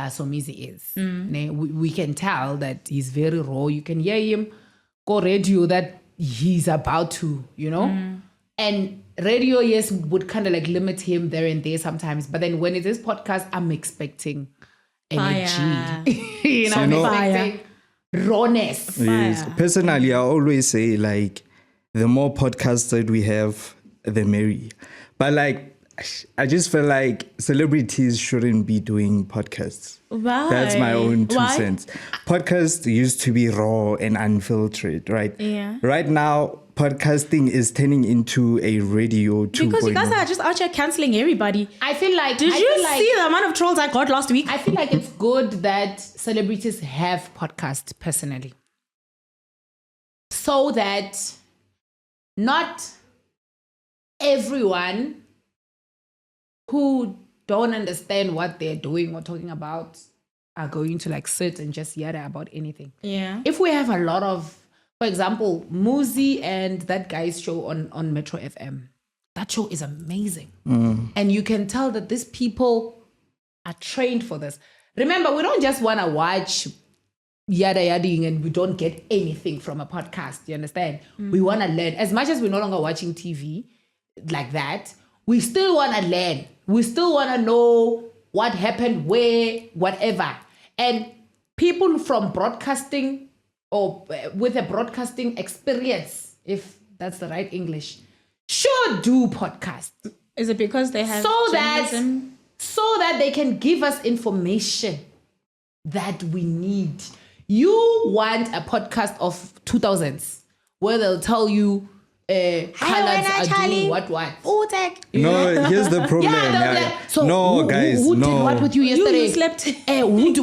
Somizi is. We can tell that he's very raw. You can hear him go radio that he's about to, and radio, yes, would kind of like limit him there and there sometimes. But then when it is podcast, I'm expecting energy. I'm expecting rawness. Yes. Personally, I always say like the more podcasts that we have, the merrier. But like, I just feel like celebrities shouldn't be doing podcasts. Why? That's my own 2 Why? cents. Podcasts used to be raw and unfiltered, right? Yeah. Right now, podcasting is turning into a radio 2.0. Because you guys are just out here cancelling everybody. I feel like... Did you see the amount of trolls I got last week? I feel like it's good that celebrities have podcasts personally, so that not everyone who don't understand what they're doing or talking about are going to like sit and just yada about anything. Yeah. If we have a lot of, for example, Muzi and that guy's show on Metro FM, that show is amazing. And you can tell that these people are trained for this. Remember, we don't just want to watch yada yada and we don't get anything from a podcast. You understand? We want to learn. As much as we're no longer watching TV like that, we still want to learn. We still want to know what happened, where, whatever. And people from broadcasting or with a broadcasting experience, if that's the right English, should do podcasts. Is it because they have so journalism? that they can give us information that we need. You want a podcast of 2000s where they'll tell you colors are doing what? No, here's the problem. So no, guys, who no. did what with you yesterday? You slept.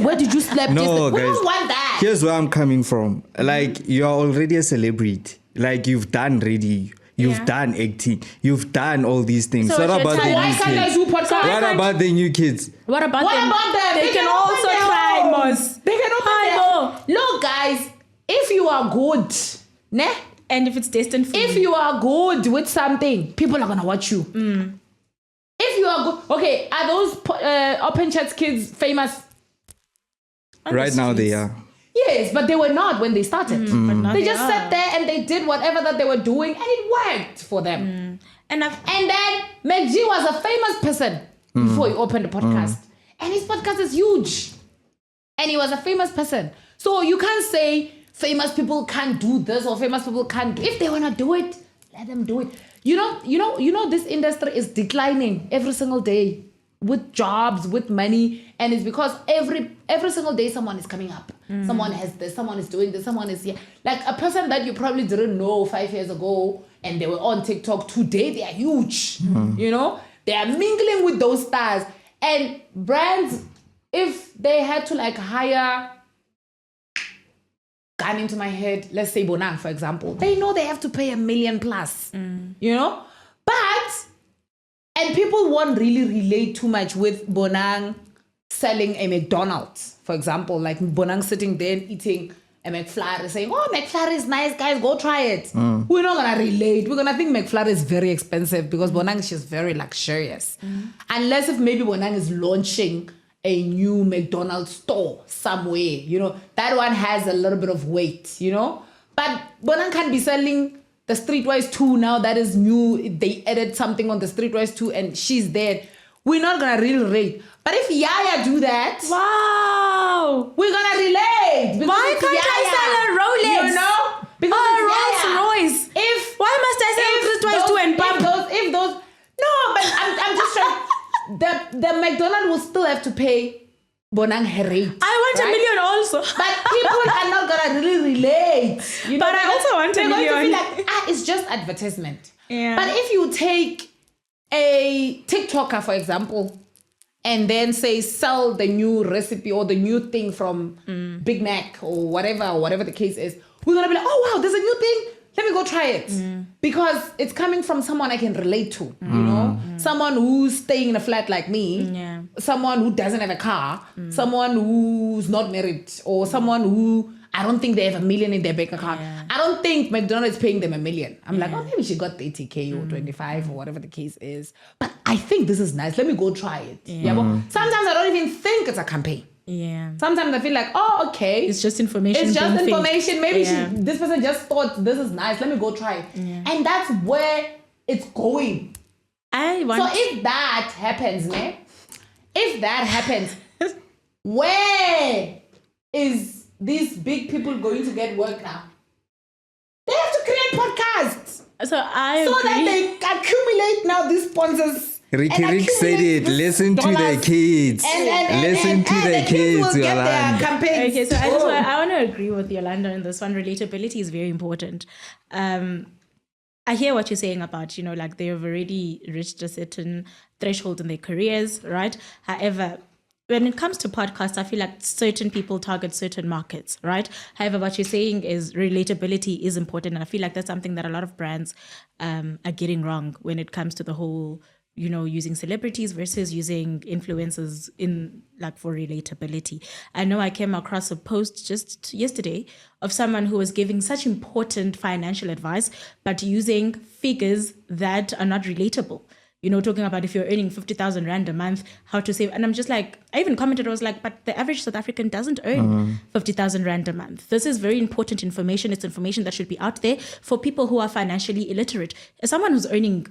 Where did you sleep No, yesterday? We guys. don't want that. Here's where I'm coming from. Like, you're already a celebrity. Like, you've done radio. You've done acting. You've done all these things. So What you're about the telling- Why new can't I kids? do podcast? What about the new kids? What about What them? about them? They can open also their try, own. Mos. They can open Hi, their Mo. Look, guys, if you are good, ne? And if it's destined for If you are good with something, people are gonna watch you. If you are good, okay, are those Open Chats kids famous? Right now they are. Yes, but they were not when they started. But now They just are. sat there and they did whatever that they were doing, and it worked for them. And And then McG was a famous person before he opened the podcast. And his podcast is huge. And he was a famous person. So you can't say famous people can't do this or famous people can't do. If they want to do it, let them do it. You know, this industry is declining every single day with jobs, with money. And it's because every single day someone is coming up. Someone has this, someone is doing this, someone is here. Like a person that you probably didn't know 5 years ago and they were on TikTok, today they are huge. You know, They are mingling with those stars. And brands, if they had to like hire, gun into my head, let's say Bonang, for example, they know they have to pay $1 million plus, you know? And people won't really relate too much with Bonang selling a McDonald's, for example, like Bonang sitting there and eating a McFlurry, saying, oh, McFlurry is nice, guys, go try it. We're not going to relate. We're going to think McFlurry is very expensive because Bonang is just very luxurious. Unless if maybe Bonang is launching a new McDonald's store somewhere, you know, that one has a little bit of weight, you know. But Bonang can't be selling the Streetwise 2 now, that is new. They added something on the Streetwise 2 and she's there. We're not going to really relate. But if Yaya do that, Wow. we're going to relate. Why can't I sell a Rolex? You know? Because Or a it's Rolls Yaya. Royce? Why must I sell Streetwise 2 and pump? No, but I'm just trying. The McDonald's will still have to pay Bonang her rate. I want right? $1 million also. But people are not gonna really relate. You know, But I also want they're $1 going to million. feel like, it's just advertisement. Yeah. But if you take a TikToker, for example, and then say sell the new recipe or the new thing from Big Mac or whatever the case is, we're gonna be like, oh wow, there's a new thing. Let me go try it. Because it's coming from someone I can relate to, you know? Someone who's staying in a flat like me. Yeah. Someone who doesn't have a car. Someone who's not married. Or someone who, I don't think they have $1 million in their bank account. Yeah. I don't think McDonald's is paying them $1 million. I'm like, oh, maybe she got 30K or 25 or whatever the case is. But I think this is nice. Let me go try it. Yeah. Well, sometimes I don't even think it's a campaign. Yeah. Sometimes I feel like, oh, okay. It's just information. It's just being information. fed. Maybe Yeah. this person just thought this is nice. Let me go try it. Yeah. And that's where it's going. I want. So if that happens, ne? If that happens, where is these big people going to get work now? They have to create podcasts So I so agree. that they accumulate now these sponsors. Ricky and Rick said accumulate it. these Listen to the dollars. kids. Listen to the kids, will get their Yolanda. campaigns. Okay, so I want to agree with Yolanda on this one. Relatability is very important. I hear what you're saying about, you know, like they've already reached a certain threshold in their careers, right? However, when it comes to podcasts, I feel like certain people target certain markets, right? However, what you're saying is relatability is important. And I feel like that's something that a lot of brands are getting wrong when it comes to the whole, you know, using celebrities versus using influencers in like for relatability. I know I came across a post just yesterday of someone who was giving such important financial advice, but using figures that are not relatable. You know, talking about if you're earning 50,000 Rand a month, how to save. And I'm just like, I even commented, I was like, but the average South African doesn't earn 50,000 Rand a month. This is very important information. It's information that should be out there for people who are financially illiterate. As someone who's earning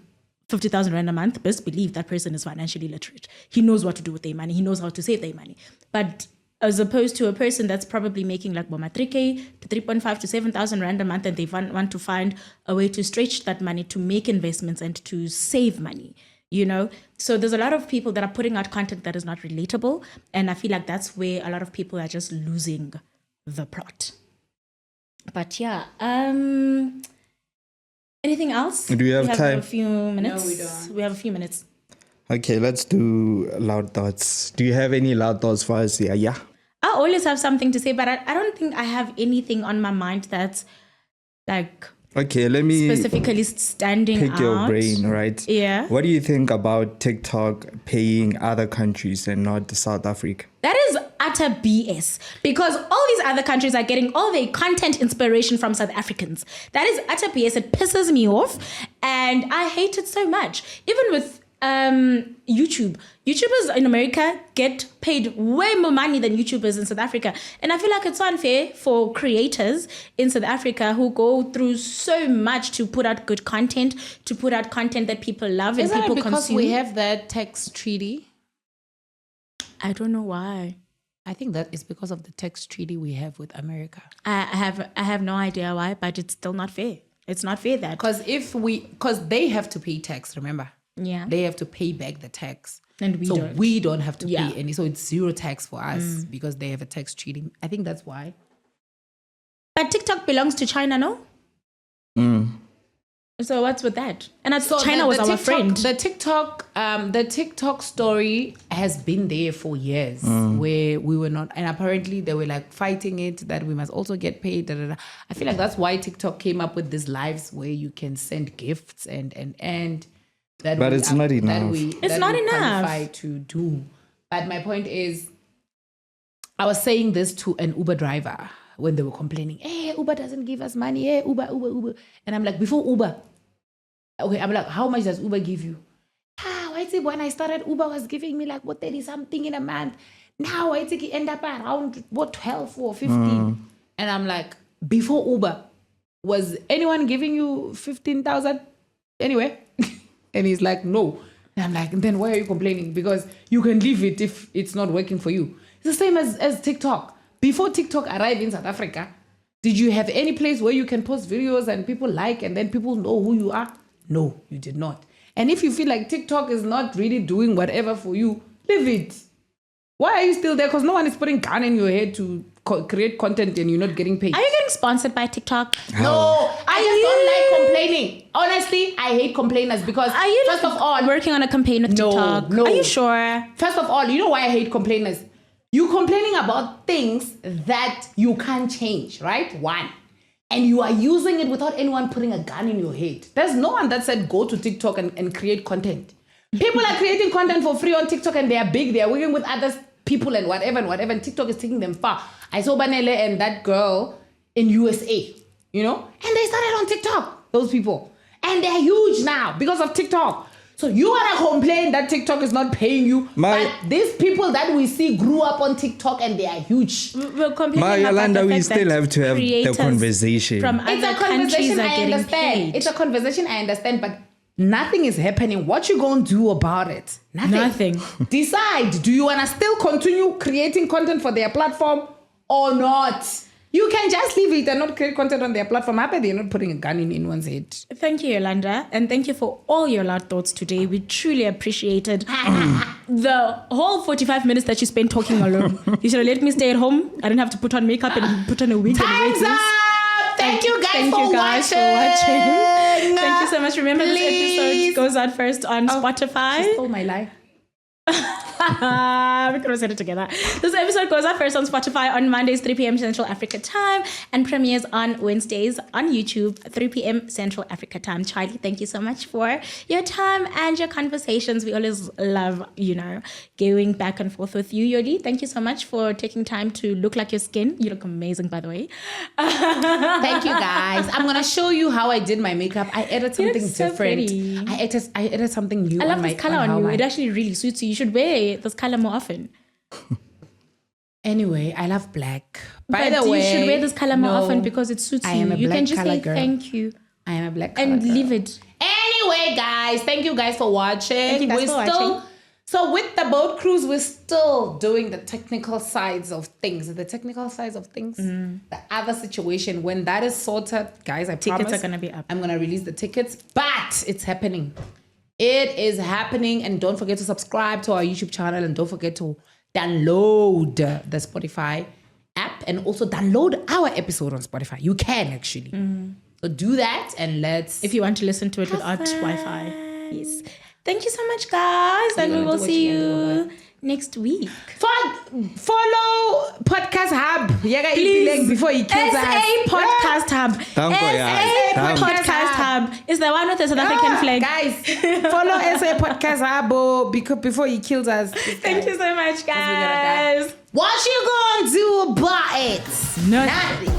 50,000 Rand a month, best believe that person is financially literate. He knows what to do with their money. He knows how to save their money. But as opposed to a person that's probably making like 3K to 3.5 to 7,000 Rand a month, and they want to find a way to stretch that money to make investments and to save money, you know? So there's a lot of people that are putting out content that is not relatable. And I feel like that's where a lot of people are just losing the plot. But yeah, anything else? Do we have time? A few minutes. No, we don't. We have a few minutes. Okay, let's do loud thoughts. Do you have any loud thoughts for us? Yeah. I always have something to say, but I don't think I have anything on my mind that's like Okay, let me specifically standing pick out. your brain, right? Yeah. What do you think about TikTok paying other countries and not South Africa? That is utter BS, because all these other countries are getting all their content inspiration from South Africans. That is utter BS. It pisses me off and I hate it so much. Even with YouTubers in America get paid way more money than YouTubers in South Africa, and I feel like it's unfair for creators in South Africa who go through so much to put out good content, to put out content that people love and Isn't people it because consume. we have that tax treaty? I don't know why. I think that is because of the tax treaty we have with America. I have no idea why, but it's still not fair. It's not fair that Because they have to pay tax, remember? yeah. They have to pay back the tax. And we don't. we don't have to Yeah. pay any. So it's zero tax for us because they have a tax treaty. I think that's why. But TikTok belongs to China, no? So what's with that? And So China was our friend. The TikTok story has been there for years, where we were not, and apparently they were like fighting it that we must also get paid. Da, da, da. I feel like that's why TikTok came up with these lives where you can send gifts and that. But it's not enough. It's not enough qualify to do. But my point is, I was saying this to an Uber driver when they were complaining, hey, Uber doesn't give us money, hey, Uber. And I'm like, before Uber, okay, I'm like, how much does Uber give you? I think when I started, Uber was giving me like, 30 something in a month. Now I think it end up around, 12 or 15. And I'm like, before Uber, was anyone giving you 15,000 anyway? And he's like, no. And I'm like, then why are you complaining? Because you can leave it if it's not working for you. It's the same as TikTok. Before TikTok arrived in South Africa, did you have any place where you can post videos and people like and then people know who you are? No, you did not. And if you feel like TikTok is not really doing whatever for you, leave it. Why are you still there? Because no one is putting gun in your head to create content and you're not getting paid. Are you getting sponsored by TikTok? No, I just don't like complaining. Honestly, I hate complainers because Are you first of all, working on a campaign with TikTok? No. Are you sure? First of all, you know why I hate complainers? You complaining about things that you can't change, right? One. And you are using it without anyone putting a gun in your head. There's no one that said go to TikTok and create content. People are creating content for free on TikTok and they are big. They are working with other people and whatever. And TikTok is taking them far. I saw Banele and that girl in USA, you know? And they started on TikTok, those people. And they're huge now because of TikTok. So you want to complain that TikTok is not paying you, but these people that we see grew up on TikTok and they are huge. We're complaining about Yolanda, the we fact still that have to have the creators conversation. From It's other a conversation countries are I getting understand. paid. It's a conversation I understand, but nothing is happening. What you gonna do about it? Nothing. Decide. Do you wanna still continue creating content for their platform or not? You can just leave it and not create content on their platform. I bet they're not putting a gun in anyone's head. Thank you, Yolanda. And thank you for all your loud thoughts today. We truly appreciated the whole 45 minutes that you spent talking alone. You should have let me stay at home. I didn't have to put on makeup and put on a wig. Time's up! Thank you guys for watching. Thank you so much. Remember, this episode goes out first on Spotify. She stole my life. We could have said it together. This episode goes out first on Spotify on Mondays, 3 p.m. Central Africa time, and premieres on Wednesdays on YouTube, 3 p.m. Central Africa time. Charlie, thank you so much for your time and your conversations. We always love, going back and forth with you. Yoli, thank you so much for taking time to look like your skin. You look amazing, by the way. Thank you, guys. I'm gonna show you how I did my makeup. I added something so different. pretty. I added something new. I love this color on you. It It actually really suits you. You should wear this color more often. Anyway, I love black. But By the way, you should wear this color more often because it suits I you. am a You can black just color say girl. thank you I am a black color and girl. leave it. Anyway, guys, thank you guys for watching. Thank you guys for watching. So with the boat cruise, we're still doing the technical sides of things. The technical sides of things. The other situation, when that is sorted, guys, I promise. Tickets are gonna be up. I'm gonna release the tickets, but it's happening. It is happening, and don't forget to subscribe to our YouTube channel, and don't forget to download the Spotify app, and also download our episode on Spotify. You can actually. So do that, and let's. If you want to listen to it without Wi-Fi. Yes. Thank you so much, guys, and we will see you next week. Follow Podcast Hub. Please. Before he kills us. SA Podcast Hub. SA Podcast Hub is the one with the South African flag. Guys, follow SA Podcast Hub because before he kills us. Thank you so much, guys. What you gonna do about it? Nothing.